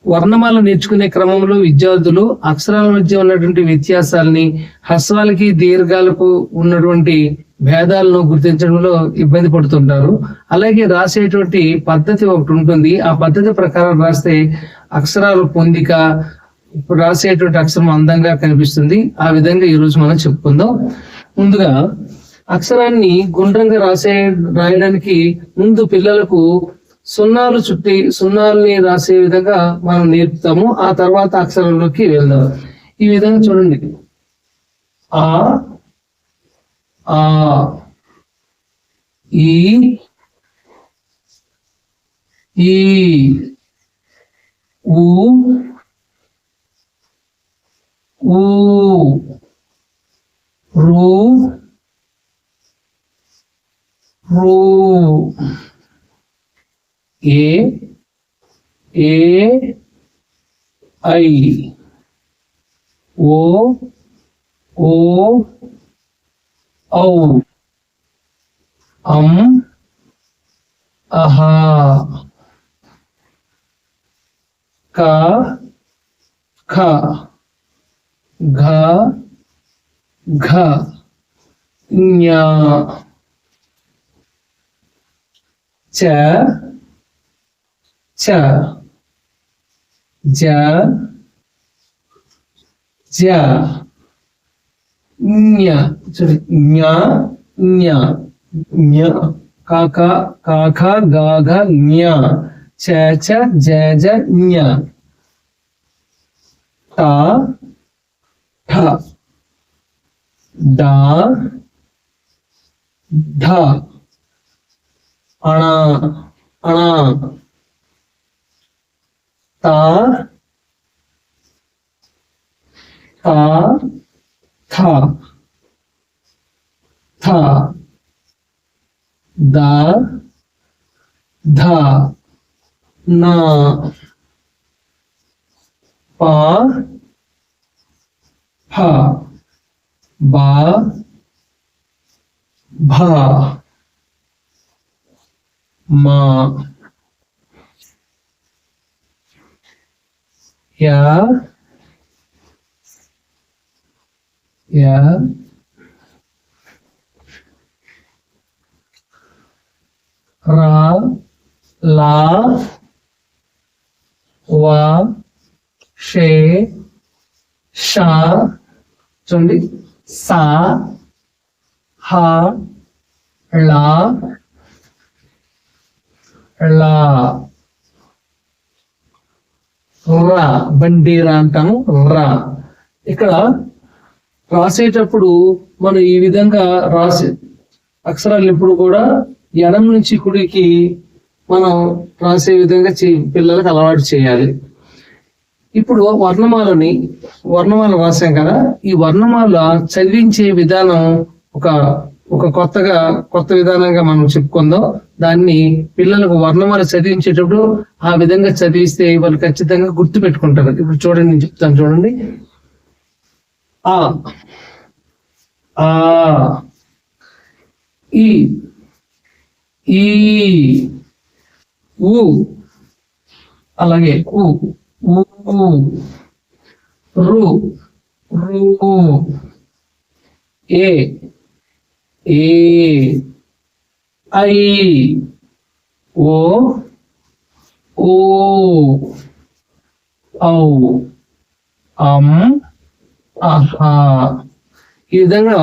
వర్ణమాల నేర్చుకునే క్రమంలో విద్యార్థులు అక్షరాల మధ్య ఉన్నటువంటి వ్యత్యాసాలని, హ్రస్వాలకి దీర్ఘాలకు ఉన్నటువంటి భేదాలను గుర్తించడంలో ఇబ్బంది పడుతుంటారు. అలాగే రాసేటువంటి పద్ధతి ఒకటి ఉంటుంది. ఆ పద్ధతి ప్రకారం రాస్తే అక్షరాలు పొందిక, రాసేటువంటి అక్షరం అందంగా కనిపిస్తుంది. ఆ విధంగా ఈరోజు మనం చెప్పుకుందాం. ముందుగా అక్షరాన్ని గుండ్రంగా రాయడానికి ముందు పిల్లలకు సున్నాలు చుట్టి సున్నాల్ని రాసే విధంగా మనం నేర్పుతాము. ఆ తర్వాత అక్షరంలోకి వెళ్దాం. ఈ విధంగా చూడండి. ఆ ఆ ఈ ఈ ఊ ఊ రు రు ఏ ఏ ఐ ఓ ఓ ఔ అం అహా క ఖ ఘ ఘ ఞ చ చ జ జ ఞ ఞ ఞ ఞ కాక కాక గాఘ జ్ఞ చ చ జ జ జ్ఞ ట ఠ డ ఢ అణ అణ త థ థ థ ద ధ న ప ఫ బ భ మ య య ర ల వ షే ష చూడండి స హ ళ ళ ర బండిరా అంటాము. ర ఇక్కడ రాసేటప్పుడు మనం ఈ విధంగా రాసే అక్షరాలు ఎప్పుడు కూడా ఎడం నుంచి కుడికి మనం రాసే విధంగా పిల్లలకు అలవాటు చేయాలి. ఇప్పుడు వర్ణమాల రాసాం కదా, ఈ వర్ణమాల చదివించే విధానం ఒక కొత్త విధానంగా మనం చెప్పుకుందాం. దాన్ని పిల్లలకు వర్ణమాల చదివించేటప్పుడు ఆ విధంగా చదివిస్తే వాళ్ళు ఖచ్చితంగా గుర్తు పెట్టుకుంటారు. ఇప్పుడు చూడండి, నేను చెప్తాను చూడండి. ఆ ఆ ఈ ఈ ఊ అలాగే ఊ ఊ రు రు ఏ ఏ ఐ ఓ ఓ ఔ అం ఆహా. ఈ విధంగా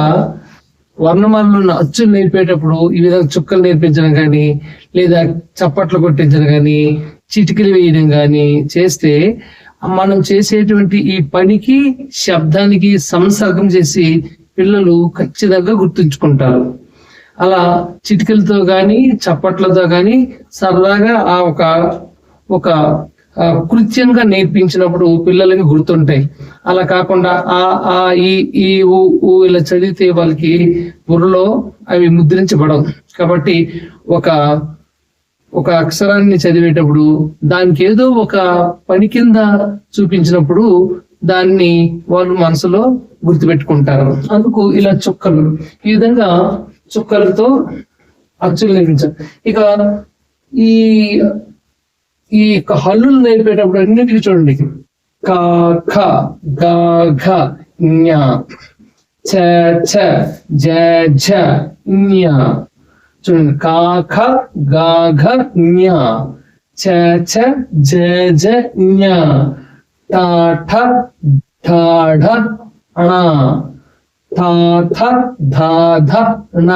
వర్ణమాలను అచ్చులు నేర్పేటప్పుడు ఈ విధంగా చుక్కలు నేర్పించడం కానీ, లేదా చప్పట్లు కొట్టించడం కానీ, చిటికలు వేయడం కానీ చేస్తే మనం చేసేటువంటి ఈ పనికి శబ్దానికి సంసర్గం చేసి పిల్లలు ఖచ్చితంగా గుర్తుంచుకుంటారు. అలా చిటికలతో గాని చప్పట్లతో గాని సరదాగా ఒక కృత్యంగా నేర్పించినప్పుడు పిల్లలకి గుర్తుంటాయి. అలా కాకుండా ఆ ఈ ఊ ఇలా చదివితే వాళ్ళకి బుర్రలో అవి ముద్రించబడవు. కాబట్టి ఒక అక్షరాన్ని చదివేటప్పుడు దానికి ఏదో ఒక పని కింద చూపించినప్పుడు దాన్ని వాళ్ళు మనసులో గుర్తుపెట్టుకుంటారు. అందుకు ఇలా చుక్కలు, ఈ విధంగా చుక్కలతో అచ్చులు నిర్మించారు. ఇక ఈ ఈ హల్లులు నేర్పేటప్పుడు అన్నిటికీ చూడండి, కా ఖ గా ఘ ఞ చ ఛ జ ఝ ఞ. చూడండి, కా ఖ గా ఘ ఞ చ ఛ జ ఝ ఞ టా ఠ ఠా ఢ ణ థా థ ధా ధ ణ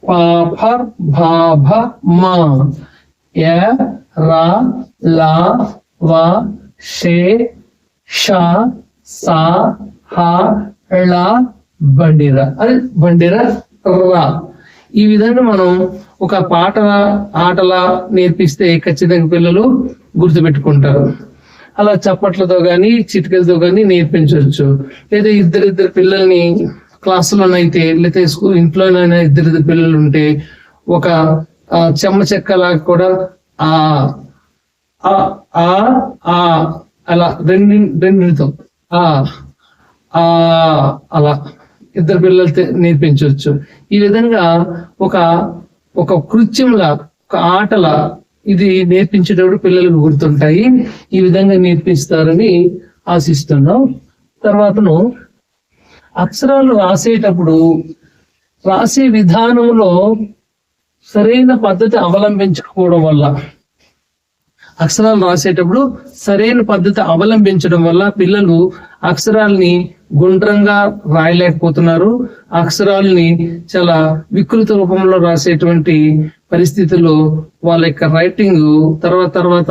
పా ఫ భా భ మ య రా లా వా షే షా సా హా ళ బండిరా అది బండిరా రా. ఈ విధంగా మనం ఒక ఆటలా నేర్పిస్తే ఖచ్చితంగా పిల్లలు గుర్తుపెట్టుకుంటారు. అలా చప్పట్లతో గాని చిటికలతో గాని నేర్పించవచ్చు. లేదా ఇద్దరిద్దరు పిల్లల్ని క్లాసులోనైతే లేదా ఇంట్లోనైనా ఇద్దరిద్దరు పిల్లలు ఉంటే ఒక చెమ్మ చెక్కలాగా కూడా ఆ అలా రెండింటితో అలా ఇద్దరు పిల్లలతో నేర్పించవచ్చు. ఈ విధంగా ఒక కృత్యంలా, ఒక ఆటలా ఇది నేర్పించేటప్పుడు పిల్లలకు గుర్తుంటాయి. ఈ విధంగా నేర్పిస్తారని ఆశిస్తున్నాం. తర్వాతను అక్షరాలు రాసేటప్పుడు రాసే విధానంలో సరైన పద్ధతి అవలంబించకపోవడం వల్ల, అక్షరాలు రాసేటప్పుడు సరైన పద్ధతి అవలంబించడం వల్ల పిల్లలు అక్షరాల్ని గుండ్రంగా రాయలేకపోతున్నారు. అక్షరాల్ని చాలా వికృత రూపంలో రాసేటువంటి పరిస్థితుల్లో వాళ్ళ యొక్క రైటింగ్ తర్వాత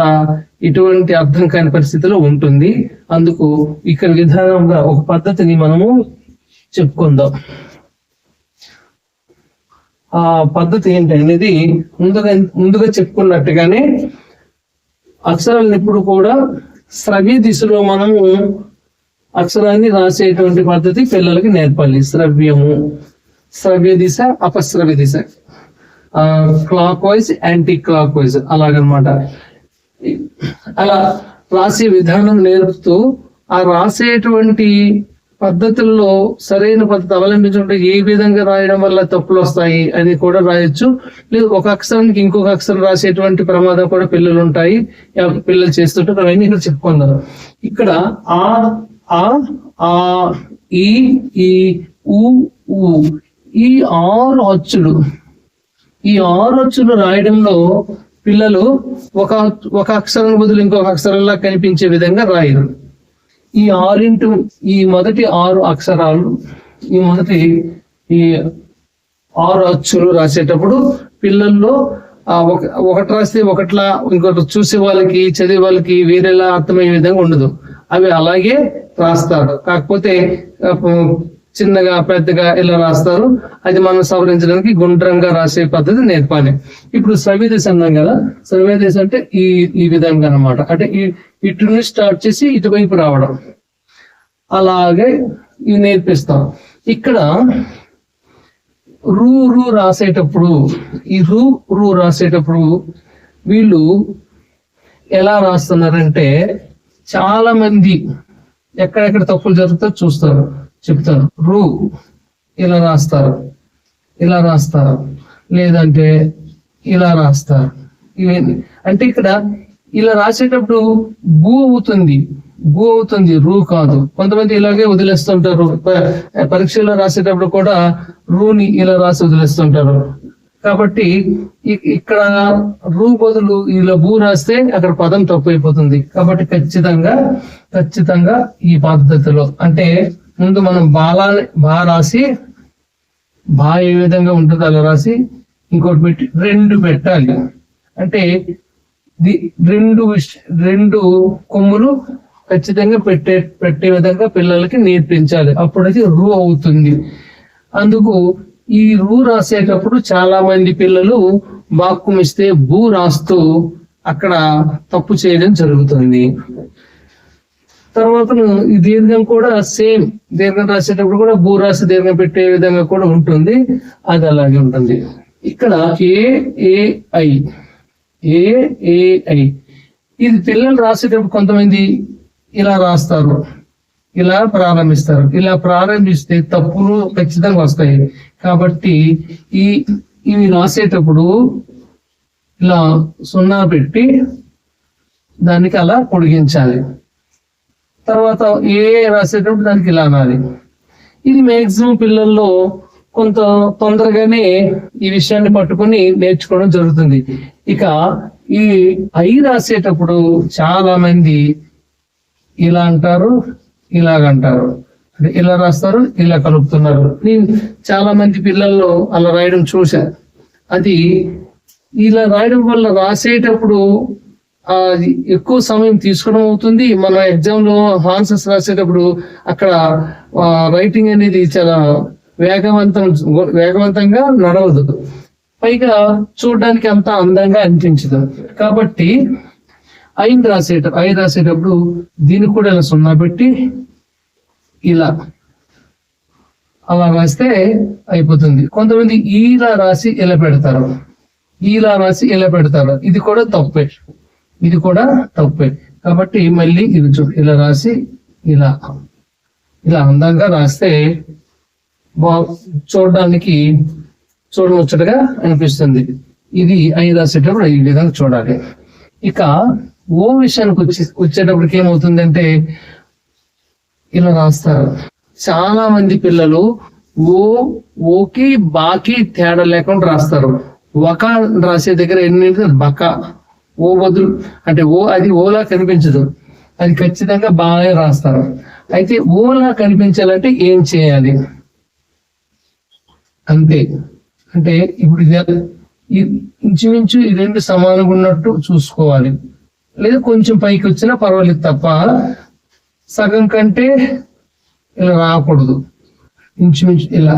ఇటువంటి అర్థం కాని పరిస్థితిలో ఉంటుంది. అందుకు ఇక్కడ విధానంగా ఒక పద్ధతిని మనము చెప్పుకుందాం. ఆ పద్ధతి ఏంటనేది ముందుగా చెప్పుకున్నట్టుగానే అక్షరాలను ఎప్పుడు కూడా శ్రవ్య దిశలో మనము అక్షరాన్ని రాసేటువంటి పద్ధతి పిల్లలకి నేర్పాలి. శ్రవ్య దిశ, అపశ్రవ్య దిశ, clockwise, anticlockwise అలాగనమాట. అలా రాసే విధానం నేర్పుతూ ఆ రాసేటువంటి పద్ధతుల్లో సరైన పద్ధతి అవలంబించుకుంటే ఏ విధంగా రాయడం వల్ల తప్పులు వస్తాయి అని కూడా రాయొచ్చు. లేదు ఒక అక్షరానికి ఇంకొక అక్షరం రాసేటువంటి ప్రమాదం కూడా పిల్లలు ఉంటాయి, పిల్లలు చేస్తుంటారు. అవన్నీ ఇక్కడ చెప్పుకున్నారు. ఇక్కడ ఈ ఈ 6 అచ్చులు, ఈ 6 అచ్చులు రాయడంలో పిల్లలు ఒక అక్షరం బదులు ఇంకొక అక్షరంలా కనిపించే విధంగా రాయరు. ఈ మొదటి 6 అక్షరాలు, ఈ 6 అచ్చులు రాసేటప్పుడు పిల్లల్లో ఒకటి రాస్తే ఒకట్లా, ఇంకొకటి చూసే వాళ్ళకి చదివే వాళ్ళకి వేరేలా అర్థమయ్యే విధంగా ఉండదు. అవి అలాగే రాస్తారు, కాకపోతే చిన్నగా పెద్దగా ఇలా రాస్తారు. అది మనం సవరించడానికి గుండ్రంగా రాసే పద్ధతి నేర్పాలి. ఇప్పుడు శ్రవ్యదేశ అన్నాం కదా, శ్రవ్యదేశ అంటే ఈ విధంగా అన్నమాట. అంటే ఇటు నుంచి స్టార్ట్ చేసి ఇటువైపు రావడం, అలాగే ఇవి నేర్పిస్తాం. ఇక్కడ రూ రాసేటప్పుడు, ఈ రూ రాసేటప్పుడు వీళ్ళు ఎలా రాస్తున్నారంటే, చాలా మంది ఎక్కడెక్కడ తప్పులు జరుగుతాయో చెప్తారు. రూ ఇలా రాస్తారు, లేదంటే ఇలా రాస్తారు. ఇవన్నీ అంటే ఇక్కడ ఇలా రాసేటప్పుడు బూ అవుతుంది, రూ కాదు. కొంతమంది ఇలాగే వదిలేస్తుంటారు. పరీక్షలో రాసేటప్పుడు కూడా రూని ఇలా రాసి వదిలేస్తుంటారు. కాబట్టి ఇక్కడ రూ బదులు ఇలా బూ రాస్తే అక్కడ పదం తప్పు అయిపోతుంది. కాబట్టి ఖచ్చితంగా ఈ పద్ధతిలో, అంటే ముందు మనం బా రాసి, బా ఏ విధంగా ఉంటుందో అలా రాసి ఇంకోటి పెట్టి 2 పెట్టాలి. అంటే రెండు కొమ్ములు ఖచ్చితంగా పెట్టే విధంగా పిల్లలకి నేర్పించాలి. అప్పుడైతే రూ అవుతుంది. అందుకు ఈ రూ రాసేటప్పుడు చాలా మంది పిల్లలు బాక్కుమిస్తే బూ రాస్తూ అక్కడ తప్పు చేయడం జరుగుతుంది. తర్వాత ఈ దీర్ఘం కూడా సేమ్, దీర్ఘం రాసేటప్పుడు కూడా బూ రాసి దీర్ఘం పెట్టే విధంగా కూడా ఉంటుంది. అది అలాగే ఉంటుంది. ఇక్కడ ఏఐ ఇది పిల్లలు రాసేటప్పుడు కొంతమంది ఇలా రాస్తారు, ఇలా ప్రారంభిస్తారు. ఇలా ప్రారంభిస్తే తప్పులు ఖచ్చితంగా వస్తాయి. కాబట్టి ఇవి రాసేటప్పుడు ఇలా 0 పెట్టి దానికి అలా పొడిగించాలి. తర్వాత ఏ రాసేటప్పుడు దానికి ఇలా అనాలి. ఇది మాక్సిమం పిల్లల్లో కొంత తొందరగానే ఈ విషయాన్ని పట్టుకొని నేర్చుకోవడం జరుగుతుంది. ఇక ఈ ఐ రాసేటప్పుడు చాలా మంది ఇలా అంటారు, ఇలాగంటారు, అంటే ఇలా రాస్తారు, ఇలా కలుపుతున్నారు. నేను చాలా మంది పిల్లల్లో అలా రాయడం చూసా. అది ఇలా రాయడం వల్ల రాసేటప్పుడు ఎక్కువ సమయం తీసుకోవడం అవుతుంది. మన ఎగ్జామ్ లో ఆన్సర్స్ రాసేటప్పుడు అక్కడ రైటింగ్ అనేది చాలా వేగవంతంగా నడవదు, పైగా చూడడానికి అంత అందంగా అనిపించదు. కాబట్టి ఐ రాసేటప్పుడు దీనికి కూడా ఇలా సున్నా పెట్టి ఇలా అలా రాస్తే అయిపోతుంది. కొంతమంది ఈలా రాసి ఇలా పెడతారు, ఈలా రాసి ఇలా పెడతారు. ఇది కూడా తప్పే. కాబట్టి మళ్ళీ ఇది ఇలా రాసి ఇలా అందంగా రాస్తే చూడముచ్చటగా అనిపిస్తుంది. ఇది ఐ రాసేటప్పుడు ఈ విధంగా చూడాలి. ఇక ఓ విషయానికి వచ్చేటప్పటికి ఏమవుతుందంటే ఇలా రాస్తారు. చాలా మంది పిల్లలు ఓకి బాకి తేడా లేకుండా రాస్తారు. ఒక రాసే దగ్గర ఎన్ని బక, ఓ బదులు అంటే అది ఓలా కనిపించదు, అది ఖచ్చితంగా బాగా రాస్తారు. అయితే ఓలా కనిపించాలంటే ఏం చేయాలి అంతే. అంటే ఇప్పుడు ఇంచుమించు ఈ రెండు సమానంగా ఉన్నట్టు చూసుకోవాలి, లేదా కొంచెం పైకి వచ్చినా పర్వాలేదు తప్ప సగం కంటే ఇలా రాకూడదు. ఇంచుమించు ఇలా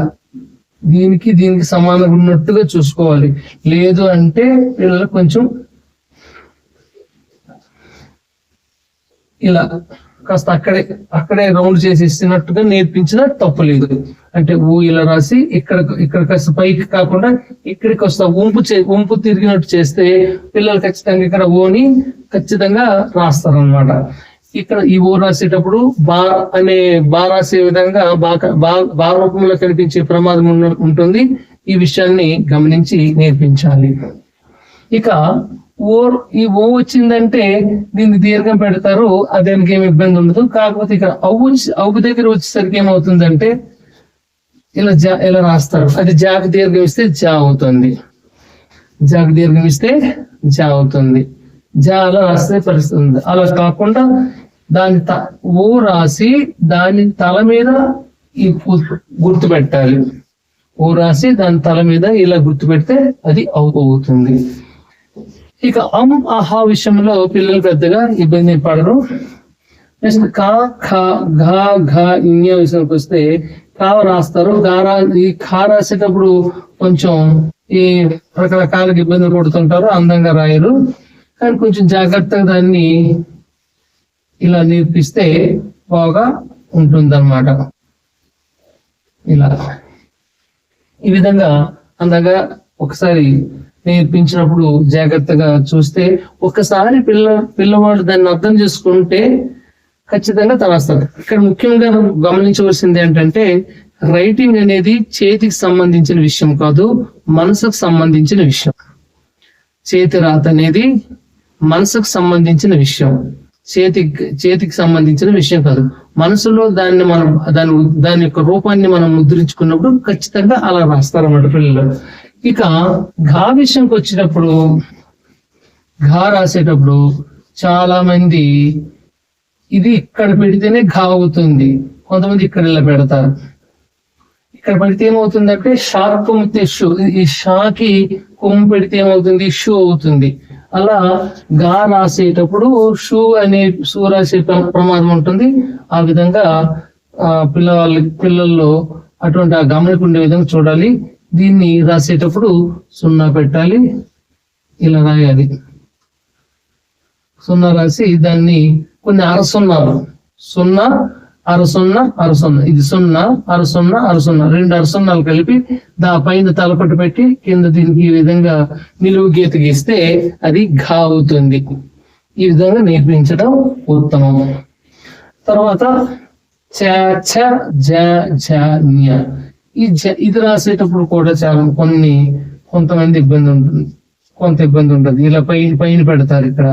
దీనికి సమానంగా ఉన్నట్టుగా చూసుకోవాలి. లేదు అంటే పిల్లలు కొంచెం ఇలా కాస్త అక్కడే రౌండ్ చేసి ఇస్తున్నట్టుగా నేర్పించినా తప్పులేదు. అంటే ఇలా రాసి ఇక్కడ కాస్త పైకి కాకుండా ఇక్కడికి వస్తా వంపు తిరిగినట్టు చేస్తే పిల్లలు ఖచ్చితంగా ఇక్కడ ఓని ఖచ్చితంగా రాస్తారు అన్నమాట. ఇక్కడ ఈ ఓ రాసేటప్పుడు బా రాసే విధంగా బా రూపంలో కనిపించే ప్రమాదం ఉంటుంది. ఈ విషయాన్ని గమనించి నేర్పించాలి. ఇక ఈ ఓ వచ్చిందంటే దీన్ని దీర్ఘం పెడతారు, దానికి ఏమి ఇబ్బంది ఉండదు. కాకపోతే ఇక్కడ అవ్వు దగ్గర వచ్చేసరికి ఏమవుతుందంటే ఇలా రాస్తారు. అది జాకు దీర్ఘం ఇస్తే జా అవుతుంది, జాకు దీర్ఘం ఇస్తే జా అవుతుంది. అలా రాస్తే పరిస్థితి ఉంది. అలా కాకుండా దాని ఓ రాసి దాని తల మీద ఈ గుర్తు పెట్టాలి. ఓ రాసి దాని తల మీద ఇలా గుర్తు పెడితే అది అవుతుంది. ఇక ఆహా విషయంలో పిల్లలు పెద్దగా ఇబ్బంది పడరు. నెక్స్ట్ కా ఖా ఘా ఘా ఇన్య విషయానికి వస్తే కా రాస్తారు. ఈ ఖా రాసేటప్పుడు కొంచెం ఈ రకరకాలుగా ఇబ్బందులు పడుతుంటారు, అందంగా రాయరు. కానీ కొంచెం జాగ్రత్తగా దాన్ని ఇలా నేర్పిస్తే బాగా ఉంటుందన్నమాట. ఇలా ఈ విధంగా అందంగా ఒకసారి నేర్పించినప్పుడు జాగ్రత్తగా చూస్తే ఒకసారి పిల్లవాడు దాన్ని అర్థం చేసుకుంటే ఖచ్చితంగా తరాస్తారు. ఇక్కడ ముఖ్యంగా గమనించవలసింది ఏంటంటే రైటింగ్ అనేది చేతికి సంబంధించిన విషయం కాదు, మనసుకు సంబంధించిన విషయం. చేతి రాత అనేది మనసుకు సంబంధించిన విషయం, చేతికి సంబంధించిన విషయం కాదు. మనసులో దాని యొక్క రూపాన్ని మనం ముద్రించుకున్నప్పుడు ఖచ్చితంగా అలా రాస్తారన్నమాట పిల్లలు. ఇక ఘా విషయంకి వచ్చినప్పుడు ఘా రాసేటప్పుడు చాలా మంది ఇది ఇక్కడ పెడితేనే ఘా అవుతుంది, కొంతమంది ఇక్కడ ఇలా పెడతారు. ఇక్కడ పెడితే ఏమవుతుందంటే షా కొమ్మితే షూ, ఈ షాకి కొమ్ము పెడితే ఏమవుతుంది షూ అవుతుంది. అలా గా రాసేటప్పుడు షూ రాసే ప్రమాదం ఉంటుంది. ఆ విధంగా పిల్లల్లో అటువంటి ఆ గమనిక ఉండే విధంగా చూడాలి. దీన్ని రాసేటప్పుడు సున్నా పెట్టాలి, ఇలా రాయాలి. సున్నా రాసి దాన్ని కొన్ని అరసున్నాలు, సున్నా అరసున్నా అరసున్నా, ఇది సున్నా అరసున్నా అరసున్నా, రెండు అరసున్నాలు కలిపి పైన తలకొట్టు పెట్టి కింద దీనికి ఈ విధంగా నిలువు గీత గీస్తే అది ఘా అవుతుంది. ఈ విధంగా నేర్పించడం ఉత్తమం. తర్వాత ఇది రాసేటప్పుడు కూడా చాలా కొంతమంది కొంత ఇబ్బంది ఉంటుంది. ఇలా పైన పెడతారు, ఇక్కడ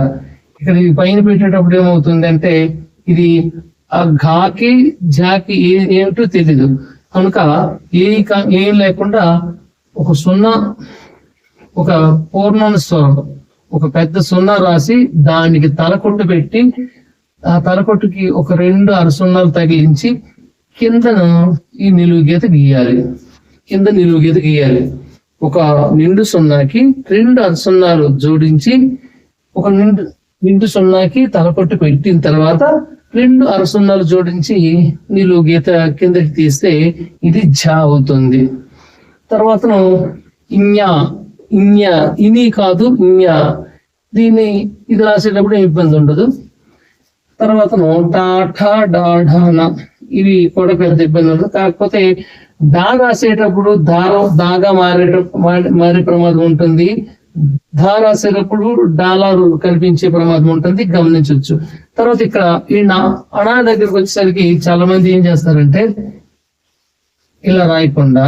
ఇక్కడ ఈ పైన పెట్టేటప్పుడు ఏమవుతుంది అంటే ఇది ఆ ఘాకి జాకి ఏమిటో తెలీదు కనుక ఏం లేకుండా ఒక సున్నా, ఒక పూర్ణ స్వరం, ఒక పెద్ద సున్నా రాసి దానికి తలకొట్టు పెట్టి ఆ తలకొట్టుకి ఒక 2 అరసున్నాలు తగిలించి కిందన ఈ నిలువు గీత గీయాలి. కింద నిలువు గీత గీయాలి. ఒక నిండు సున్నాకి 2 అరసున్నాలు జోడించి ఒక నిండు సున్నాకి తలకొట్టు పెట్టిన తర్వాత 2 అరసున్నాలు జోడించి నిలువు గీత కిందకి తీస్తే ఇది ఝ అవుతుంది. తర్వాతను ఇని కాదు ఇన్యా, దీన్ని ఇది రాసేటప్పుడు ఇబ్బంది ఉండదు. తర్వాత డాఢాన ఇవి కూడా పెద్ద ఇబ్బంది ఉండదు. కాకపోతే డా రాసేటప్పుడు దాగా మారే ప్రమాదం ఉంటుంది. ధా రాసేటప్పుడు డాలారు కనిపించే ప్రమాదం ఉంటుంది, గమనించవచ్చు. తర్వాత ఇక్కడ ఈ అణా దగ్గరకు వచ్చేసరికి చాలా మంది ఏం చేస్తారంటే ఇలా రాయకుండా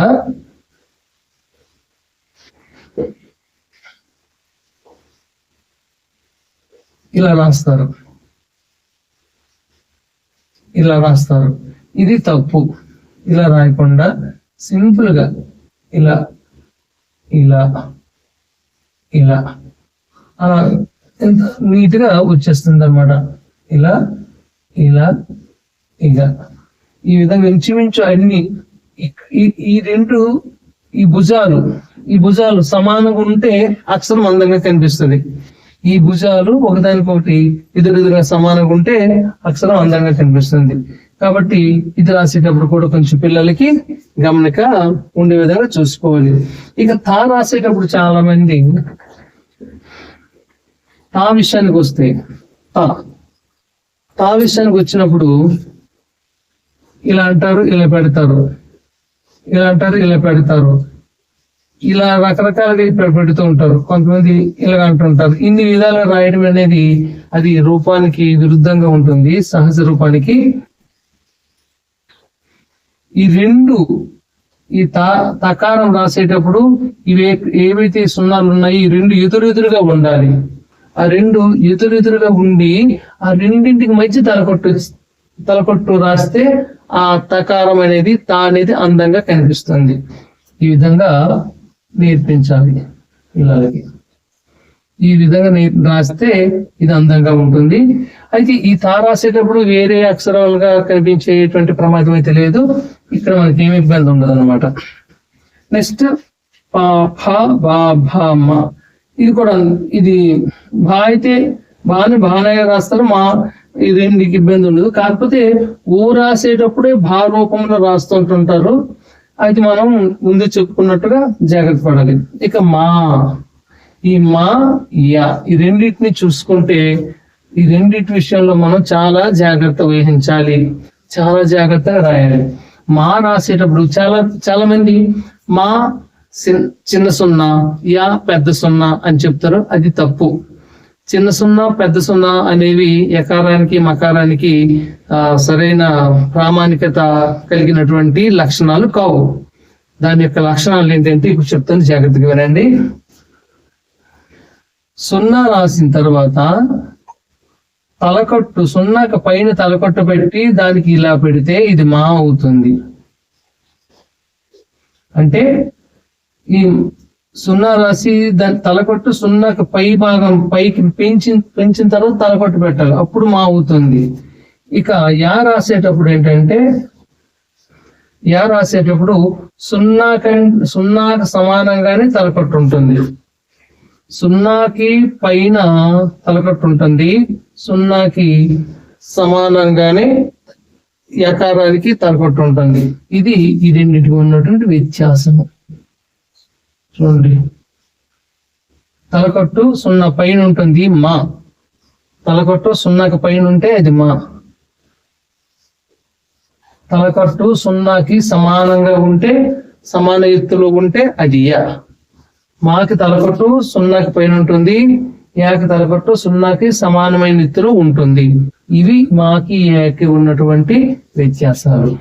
ఇలా రాస్తారు. ఇది తప్పు. ఇలా రాయకుండా సింపుల్ గా ఇలా ఇలా ఇలా అలా ఎంత నీట్ గా వచ్చేస్తుంది అనమాట. ఇలా ఇలా ఇక ఈ విధంగా ఇంచుమించు అన్ని ఈ భుజాలు సమానంగా ఉంటే అక్షరం అందంగా కనిపిస్తుంది. ఈ భుజాలు ఒకదానికొకటి ఎదురుగా సమానంగా ఉంటే అక్షరం అందంగా కనిపిస్తుంది. కాబట్టి ఇది రాసేటప్పుడు కూడా కొంచెం పిల్లలకి గమనిక ఉండే విధంగా చూసుకోవాలి. ఇక తా రాసేటప్పుడు చాలా మంది తా విషయానికి వస్తే తా విషయానికి వచ్చినప్పుడు ఇలా అంటారు, ఇలా పెడతారు, ఇలా అంటారు, ఇలా పెడతారు, ఇలా రకరకాలుగా పెడుతూ ఉంటారు. కొంతమంది ఇలా అంటుంటారు. ఇన్ని విధాలుగా రాయడం అనేది అది రూపానికి విరుద్ధంగా ఉంటుంది, సహజ రూపానికి. ఈ తకారం రాసేటప్పుడు ఏవైతే సున్నాలు ఉన్నాయో ఈ 2 ఎదురుగా ఉండాలి. ఆ 2 ఎదురుగా ఉండి ఆ రెండింటికి మధ్య తలకొట్టు రాస్తే ఆ తకారం అనేది తా అనేది అందంగా కనిపిస్తుంది. ఈ విధంగా నేర్పించాలి పిల్లలకి. ఈ విధంగా రాస్తే ఇది అందంగా ఉంటుంది. అయితే ఈ తా రాసేటప్పుడు వేరే అక్షరాలుగా కనిపించేటువంటి ప్రమాదం అయితే లేదు. ఇక్కడ మనకి ఏమి ఇబ్బంది ఉండదు అనమాట. నెక్స్ట్ పా ఫ బా భా మా, ఇది కూడా ఇది బా అయితే బాగానే రాస్తారు. మా ఈ రెండుకి ఇబ్బంది ఉండదు. కాకపోతే ఓ రాసేటప్పుడే భా రూపంలో రాస్తుంటుంటారు. అయితే మనం ముందు చెప్పుకున్నట్టుగా జాగ్రత్త పడాలి. ఇక ఈ యా ఈ రెండింటిని చూసుకుంటే ఈ రెండింటి విషయంలో మనం చాలా జాగ్రత్త వహించాలి, చాలా జాగ్రత్తగా రాయాలి. మా రాసేటప్పుడు చాలా మంది మా చిన్న సున్నా, యా పెద్ద సున్నా అని చెప్తారు. అది తప్పు. చిన్న సున్నా పెద్ద సున్నా అనేవి యకారానికి మకారానికి సరైన ప్రామాణికత కలిగినటువంటి లక్షణాలు కావు. దాని యొక్క లక్షణాలు ఏంటంటే ఇప్పుడు చెప్తాను, జాగ్రత్తగా వినండి. సున్నా రాసిన తర్వాత తలకొట్టు, సున్నాకి పైన తలకొట్టు పెట్టి దానికి ఇలా పెడితే ఇది మా అవుతుంది. అంటే ఈ సున్నా రాసి దాని తలకొట్టు సున్నాకి పై భాగం పైకి పెంచిన తర్వాత తలకొట్టు పెట్టాలి, అప్పుడు మా అవుతుంది. ఇక యా రాసేటప్పుడు ఏంటంటే యా రాసేటప్పుడు సున్నాకి సమానంగానే తలకొట్టు ఉంటుంది. సున్నాకి పైన తలకొట్టు ఉంటుంది, సున్నాకి సమానంగానే యకారానికి తలకొట్టు ఉంటుంది. ఇది ఈ రెండింటికి ఉన్నటువంటి వ్యత్యాసము. చూడండి, తలకొట్టు సున్నా పైన ఉంటుంది మా, తలకొట్టు సున్నాకి పైన ఉంటే అది మా, తలకొట్టు సున్నాకి సమానంగా ఉంటే సమాన ఎత్తులో ఉంటే అది యా. మాకి తలకొట్టు సున్నాకి పైన ఉంటుంది, యాకి తలకొట్టు సున్నాకి సమానమైన ఎత్తులో ఉంటుంది. ఇవి మాకి యాకి ఉన్నటువంటి వ్యత్యాసాలు.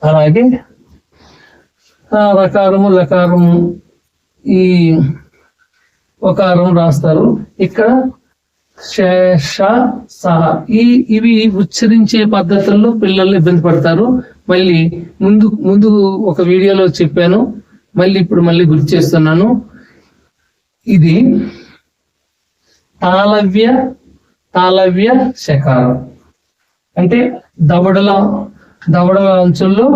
అలాగే రకారము లకారము ఈ ఒకారం రాస్తారు. ఇక్కడ శేష సహ ఇవి ఉచ్చరించే పద్ధతుల్లో పిల్లలు ఇబ్బంది పడతారు. మళ్ళీ ముందు ఒక వీడియోలో చెప్పాను, మళ్ళీ గుర్తు చేస్తున్నాను. ఇది తాళవ్య శకారం అంటే దవడల అంచుల్లో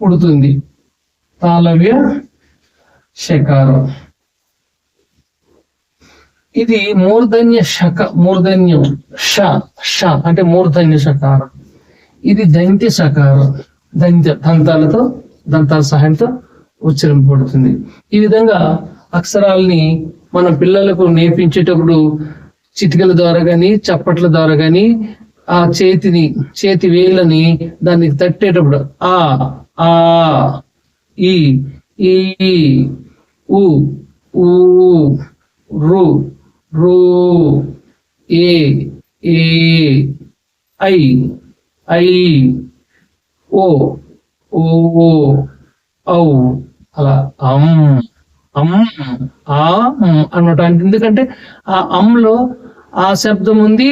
పుడుతుంది. తాళవ్య శకారం. ఇది మూర్ధన్యం ష అంటే మూర్ధన్య శకారం. ఇది దంత్య శకారం. దంతాల సహాయంతో ఉచ్చరింపబడుతుంది. ఈ విధంగా అక్షరాల్ని మన పిల్లలకు నేర్పించేటప్పుడు చిటికల ద్వారా గాని చప్పట్ల ద్వారా గాని ఆ చేతి వేళ్ళని దానికి తట్టేటప్పుడు ఆ ఈ ఊ రు ఏ ఐ ఓ ఔ అలా అన్నమాట. ఎందుకంటే ఆ లో ఆ శబ్దం ఉంది,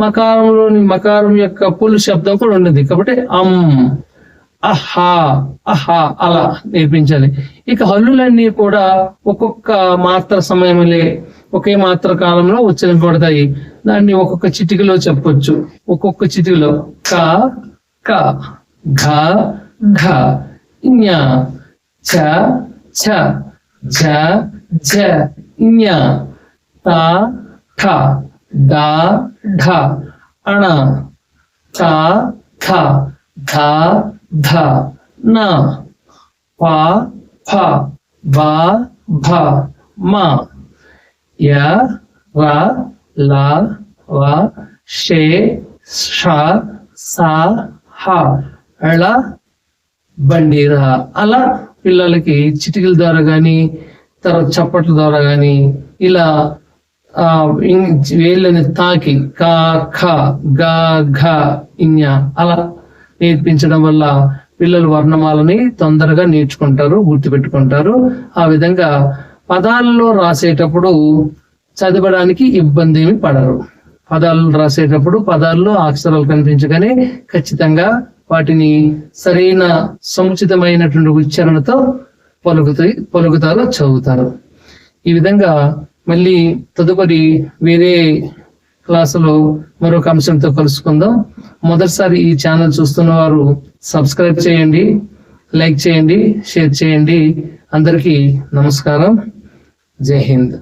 మకారం యొక్క పులు శబ్దం కూడా ఉన్నది. కాబట్టి అహా అలా నేర్పించాలి. ఇక హల్లులన్నీ కూడా ఒక్కొక్క మాత్ర సమయంలో ఒకే మాత్ర కాలంలో ఉచ్చరింపబడతాయి. దాన్ని ఒక్కొక్క చిటికలో చెప్పొచ్చు. ఒక్కొక్క చిటికలో క ఘ ఘ ఞ చ ఛ ఝ ఝ ఞ త ఠ డ ఢ అణ థ థ ధ ధ న ప ఫ బ భ మ య ర ల వ షే ష స హ ళ బండిర. అలా పిల్లలకి చిటికల ద్వారా గాని తర్వాత చప్పట్ల ద్వారా గాని ఇలా వేళ్ళని తాకి క ఖ గ ఘ ఇన్య అలా నేర్పించడం వల్ల పిల్లలు వర్ణమాలని తొందరగా నేర్చుకుంటారు, గుర్తుపెట్టుకుంటారు. ఆ విధంగా పదాలలో రాసేటప్పుడు చదవడానికి ఇబ్బంది ఏమి పడరు. పదాలు రాసేటప్పుడు పదాల్లో అక్షరాలు కనిపించగానే ఖచ్చితంగా వాటిని సరైన సముచితమైనటువంటి ఉచ్చారణతో పలుకుతారు, చదువుతారు. ఈ విధంగా మళ్ళీ తదుపరి వేరే క్లాసులో మరొక అంశంతో కలుసుకుందాం. మొదటిసారి ఈ ఛానల్ చూస్తున్న వారు సబ్స్క్రైబ్ చేయండి, లైక్ చేయండి, షేర్ చేయండి. అందరికీ నమస్కారం. జై హింద్.